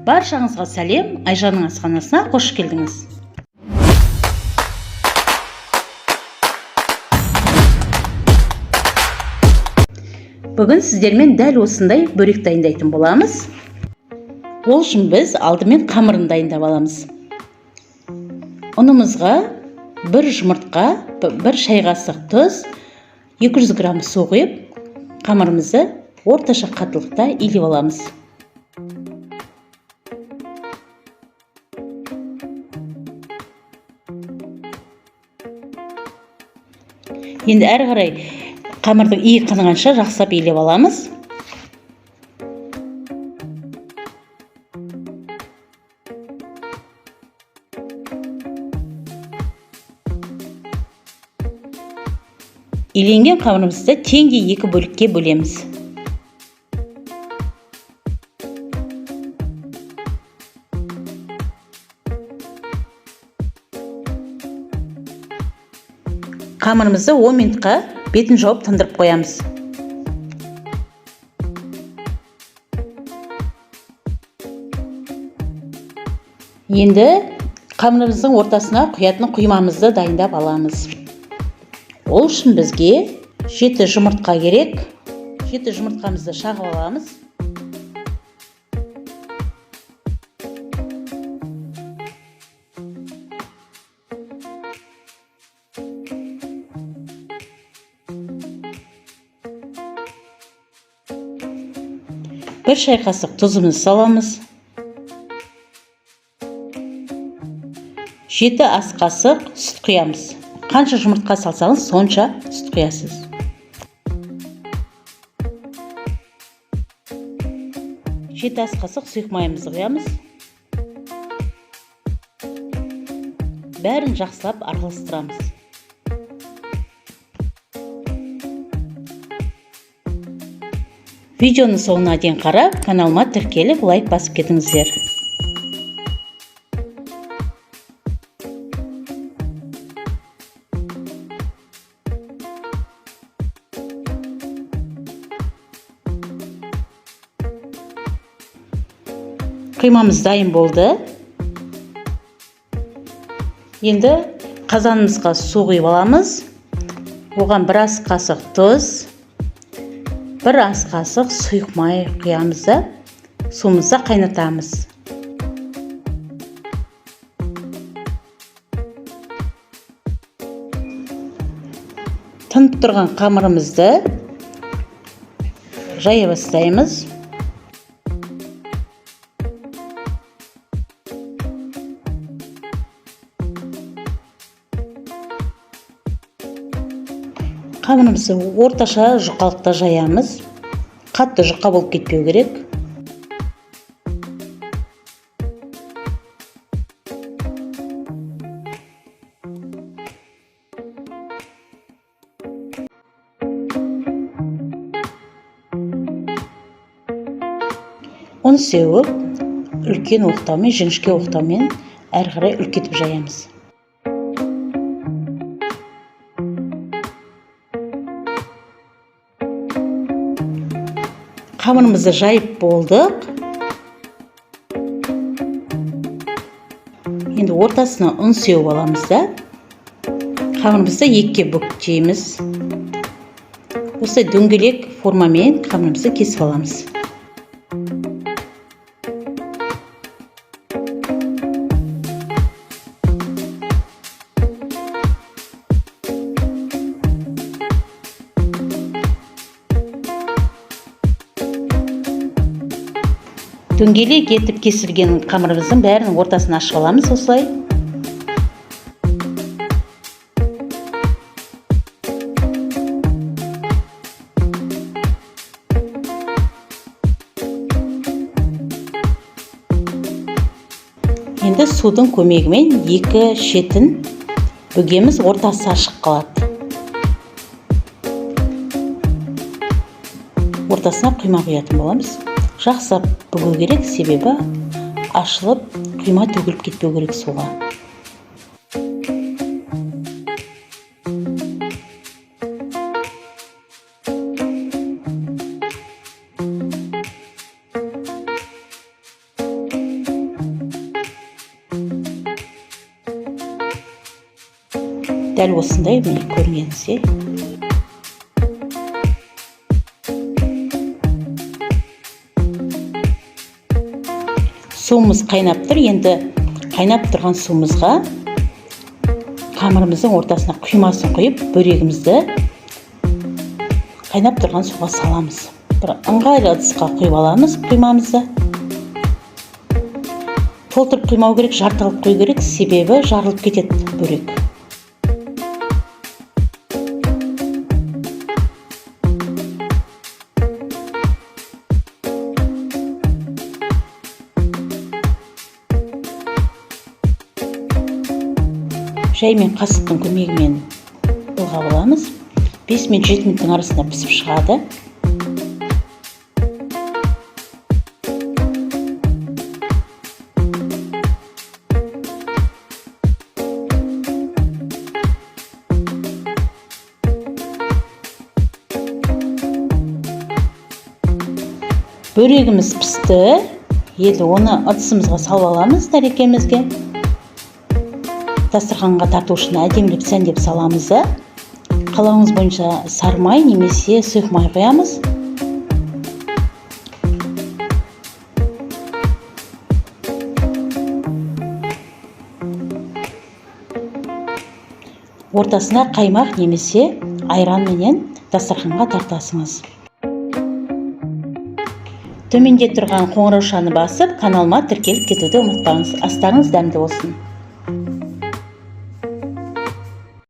Баршаңызға сәлем, Айжанның асханасына қош келдіңіз. Бүгін сіздермен дәл осындай бөрек дайындайтын боламыз. Ол үшін біз алдымен қамырын дайындап аламыз. Ұнымызға 1 жұмыртқа, 1 шай қасық тұз, 200 грамм су құйып, қамырымызды орташа қатылықта илеп аламыз. Енді әрі қарай қамырдың иі қанғанша жақсылап илеп аламыз. Иленген қамырымызды теңге 2 бөлікке бөлеміз. Қамырымызды 10 минутқа бетін жауып тындырып қоямыз. Енді қамырымыздың ортасына құятын құймамызды дайындап аламыз. Ол үшін бізге 7 жұмыртқа керек. 7 жұмыртқамызды шағып аламыз. Bir шай қасық тұзымызды саламыз. 7 ас қасық сүт құямыз. Қанша жұмыртқа салсаңыз, сонша сүт құясыз. Ас қасық сұйық майымызды құямыз. Бәрін жақсылап араластырамыз. Видеоны соңына дейін қарап, каналыма тіркеліп, лайк басып кетіңіздер. Қимамыз дайын болды. Енді қазанымызға су құйып аламыз. Оған 1 ас қасық тұз, 1 ас қасық сұйық май құямыз да суымызды қайнатамыз. Тынып тұрған қамырымызды жая бастаймыз. Қамырымызды орташа жұқалықта жаямыз. Қатты жұқа болып кетпеу керек. Оны сеуіп, үлкен оқтаумен, жіңішке оқтаумен әрі қарай үлкетіп жаямыз. Қамырымызды жайып болдық. Енді ортасына ұн сеуіп аламыз да. Қамырымызды 2-ге бүктейміз. Осылай дөңгелек формамен қамырымызды кесіп аламыз. Дөңгелек етіп кесілген қамырымыздың бәрінің ортасын ашып аламыз осылай. Енді судың көмегімен 2 шетін бүгеміз, ортасы ашық қалады. Ортасына құйма құятын боламыз. Жақсылап бүгу керек, себебі ашылып, құйма төгіліп кетпеу керек суға. Дәл осындай міне көргеніңіздей. Суымыз қайнап тұр. Енді қайнап тұрған суымызға қамырымыздың ортасына құймасын құйып, бөрегімізді қайнап тұрған суға саламыз. Бір ыңғайлы ыдысқа құйып аламыз құймамызды. Толтырып құймау керек, жартылып құю керек, себебі жарылып кетеді бөрек. Жаймен қасықтың көмегімен былғап аламыз. 5 мен 7 минуттың арасында пісіп шығады. Бөрегіміз пісті. Енді оны ыдысымызға салып аламыз тәрелкемізге. Дастарханға тарту үшін әдемілеп сәндеп саламыз. Қалауыңыз бойынша сары май немесе сұйық май қоямыз. Ортасына қаймақ немесе айранменен дастарханға тартасыңыз. Төменде тұрған қоңыраушаны басып, каналыма тіркеліп кетуді ұмытпаңыз. Астарыңыз дәмді болсын.